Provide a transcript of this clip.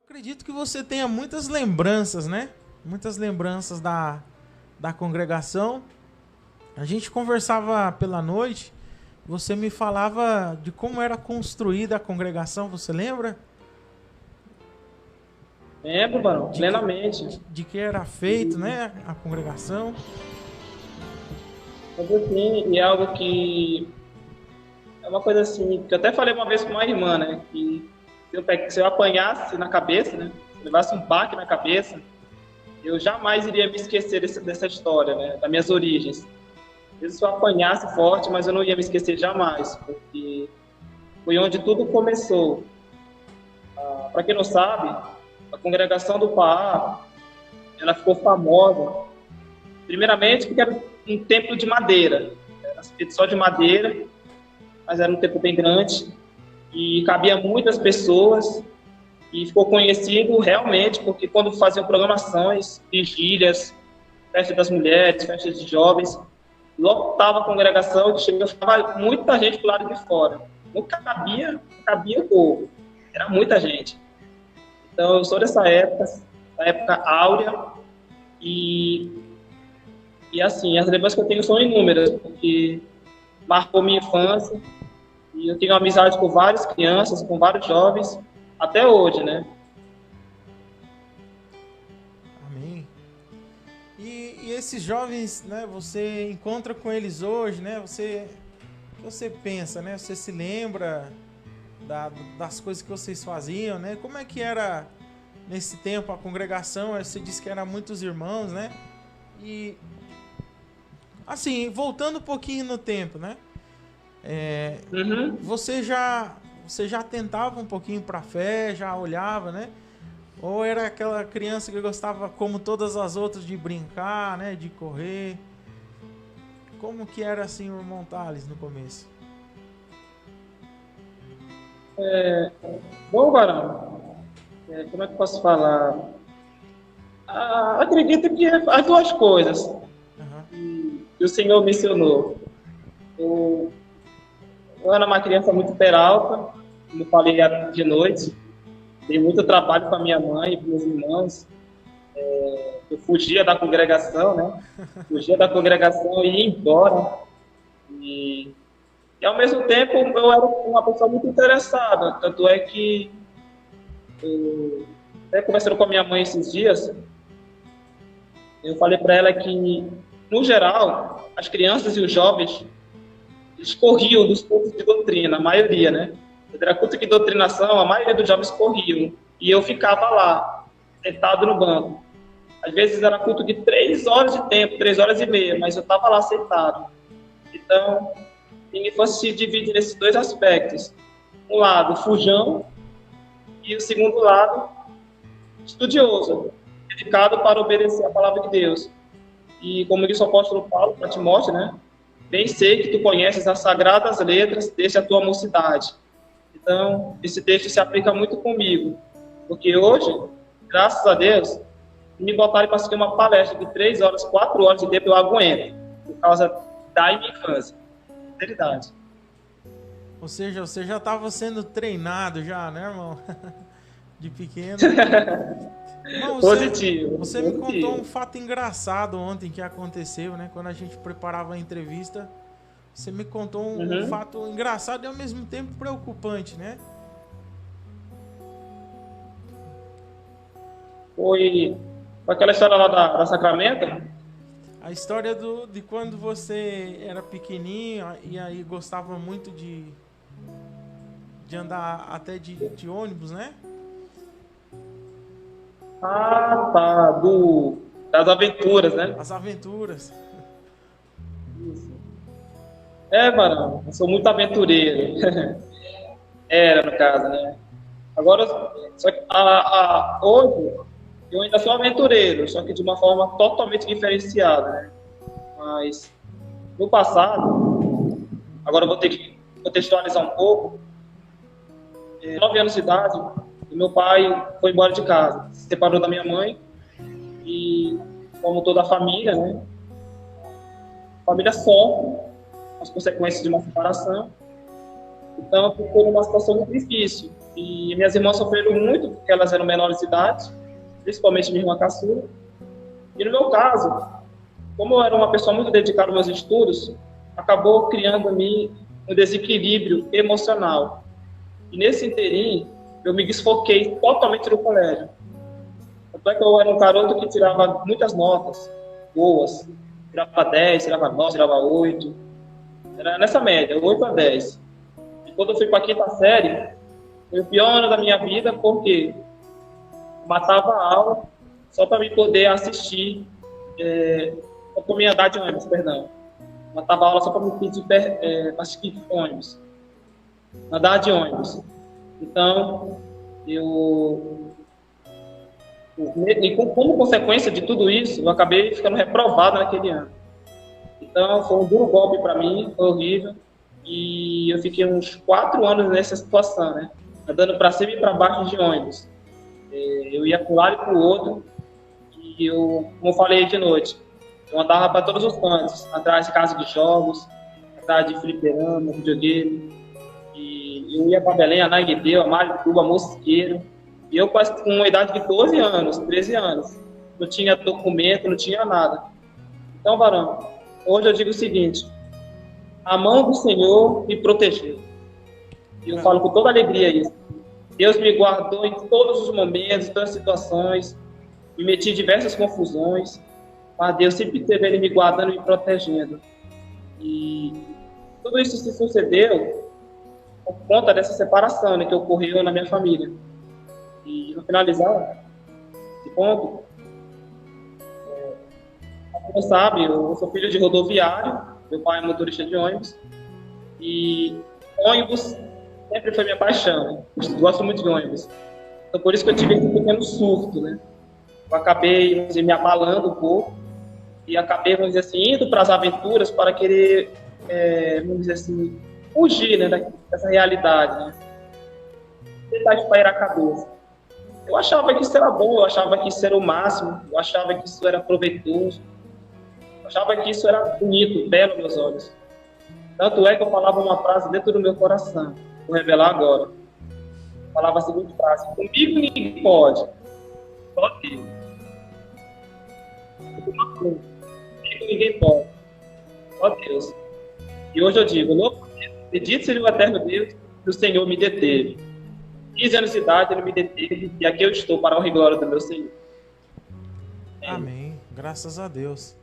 Acredito que você tenha muitas lembranças, né? Muitas lembranças da congregação. A gente conversava pela noite, você me falava de como era construída a congregação, você lembra? Lembro, mano, De que, plenamente. de que era feito, E, né? A congregação. mas assim, e é algo que é uma coisa assim, que eu até falei uma vez com uma irmã, né? Que se eu apanhasse na cabeça, né? Se eu levasse um baque na cabeça, eu jamais iria me esquecer dessa história, né? Das minhas origens. Mesmo se eu apanhasse forte, mas eu não ia me esquecer jamais, porque foi onde tudo começou. Para quem não sabe, a congregação do Pará, ela ficou famosa, primeiramente porque era um templo de madeira, era feito só de madeira, mas era um templo bem grande e cabia muitas pessoas e ficou conhecido realmente porque quando faziam programações, vigílias, festa das mulheres, festa de jovens, lotava a congregação que chegava muita gente do lado de fora. Não cabia o povo, era muita gente. Então eu sou dessa época, da época áurea, e, e assim, as lembranças que eu tenho são inúmeras, porque marcou minha infância, e eu tenho amizade com várias crianças, com vários jovens, até hoje, né? Amém. E esses jovens, né? Você encontra com eles hoje, né? Você pensa, né? Você se lembra das coisas que vocês faziam, né? Como é que era nesse tempo a congregação? Você disse que eram muitos irmãos, né? E assim, voltando um pouquinho no tempo, né? É, Uhum. você já tentava um pouquinho para fé, já olhava, né? Ou era aquela criança que gostava, como todas as outras, de brincar, né? De correr? Como que era assim o irmão Thales no começo? Bom, Varão, como é que eu posso falar? Acredito que as duas coisas Aham. que o Senhor mencionou. Eu, eu era uma criança muito peralta, como falei de noite, dei muito trabalho para minha mãe e para meus irmãos. Eu fugia da congregação, né? Fugia da congregação e ia embora. E, e ao mesmo tempo eu era uma pessoa muito interessada. Tanto é que, até conversando com a minha mãe esses dias, eu falei para ela que, no geral, as crianças e os jovens eles corriam dos cultos de doutrina, a maioria, né? Quando era culto de doutrinação, a maioria dos jovens corriam. E eu ficava lá, sentado no banco. Às vezes era culto de 3 horas de tempo, 3 horas e meia, mas eu estava lá sentado. Então, minha infância se divide nesses dois aspectos. Um lado, fujão, e o segundo lado, estudioso, dedicado para obedecer a palavra de Deus. E como disse o apóstolo Paulo para Timóteo, né? Bem sei que tu conheces as sagradas letras desde a tua mocidade. Então, esse texto se aplica muito comigo, porque hoje, graças a Deus, me botarem para assistir uma palestra de 3 horas, 4 horas de tempo, eu aguento, por causa da minha infância. Sinceridade. Ou seja, você já estava sendo treinado já, né, irmão? De pequeno. Irmão, Positivo, você me contou um positivo. fato engraçado ontem que aconteceu, né? Quando a gente preparava a entrevista, você me contou um Uhum. fato engraçado e ao mesmo tempo preocupante, né? Foi aquela história lá da Sacramento. A história de quando você era pequenininho e aí gostava muito de andar até de ônibus, né? Ah, tá, das aventuras, né? As aventuras. Mano, eu sou muito aventureiro. Era, no caso, né? Agora, só que hoje, eu ainda sou aventureiro, só que de uma forma totalmente diferenciada, né? Mas, no passado, agora eu vou ter que contextualizar um pouco. 9 anos de idade, meu pai foi embora de casa, se separou da minha mãe e, como toda a família, né? A família sofre as consequências de uma separação. Então, ficou numa situação muito difícil. E minhas irmãs sofreram muito porque elas eram menores de idade, principalmente minha irmã caçula. E no meu caso, como eu era uma pessoa muito dedicada aos meus estudos, acabou criando em mim um desequilíbrio emocional. E nesse interim, eu me desfoquei totalmente do colégio. Tanto é que eu era um garoto que tirava muitas notas boas. Tirava 10, tirava 9, tirava 8. Era nessa média, 8 a 10. E quando eu fui para a quinta série, foi o pior ano da minha vida, porque eu matava a aula só para me poder assistir, só para me andar de ônibus, perdão. Matava a aula só para me pedir assistir de ônibus. Andar de ônibus. Então, como consequência de tudo isso, eu acabei ficando reprovado naquele ano. Então, foi um duro golpe para mim, foi horrível. E eu fiquei uns 4 anos nessa situação, né? Andando para cima e para baixo de ônibus. Eu ia para um lado e para o outro. E eu, como eu falei de noite, eu andava para todos os cantos, atrás de casa de jogos, atrás de fliperama, videogame. E eu ia para Belém, Ananindeua, Marituba, Mosqueiro. E eu quase com uma idade de 12 anos, 13 anos. Não tinha documento, não tinha nada. Então, varão, hoje eu digo o seguinte: a mão do Senhor me protegeu. E eu falo com toda alegria isso. Deus me guardou em todos os momentos, em todas as situações. Me meti em diversas confusões. Mas Deus sempre teve Ele me guardando e me protegendo. E tudo isso se sucedeu por conta dessa separação, né, que ocorreu na minha família. E, no finalizar esse ponto, como sabe, eu sou filho de rodoviário, meu pai é motorista de ônibus, e ônibus sempre foi minha paixão, né? Eu gosto muito de ônibus. Então, por isso que eu tive esse pequeno surto, né? Eu acabei, vamos dizer, me abalando um pouco, e acabei, vamos dizer assim, indo para as aventuras para querer, vamos dizer assim, fugir, né, dessa realidade, né? Tentar espairar a cabeça. Eu achava que isso era bom, eu achava que isso era o máximo, eu achava que isso era proveitoso, eu achava que isso era bonito, belo aos meus olhos. Tanto é que eu falava uma frase dentro do meu coração, vou revelar agora. Eu falava a seguinte frase: comigo ninguém pode, só Deus. Comigo ninguém pode, só Deus. E hoje eu digo: louco, bendito seja o eterno Deus, que o Senhor me deteve. 15 anos de idade, Ele me deteve, e aqui eu estou para a honra e glória do meu Senhor. Amém. Graças a Deus.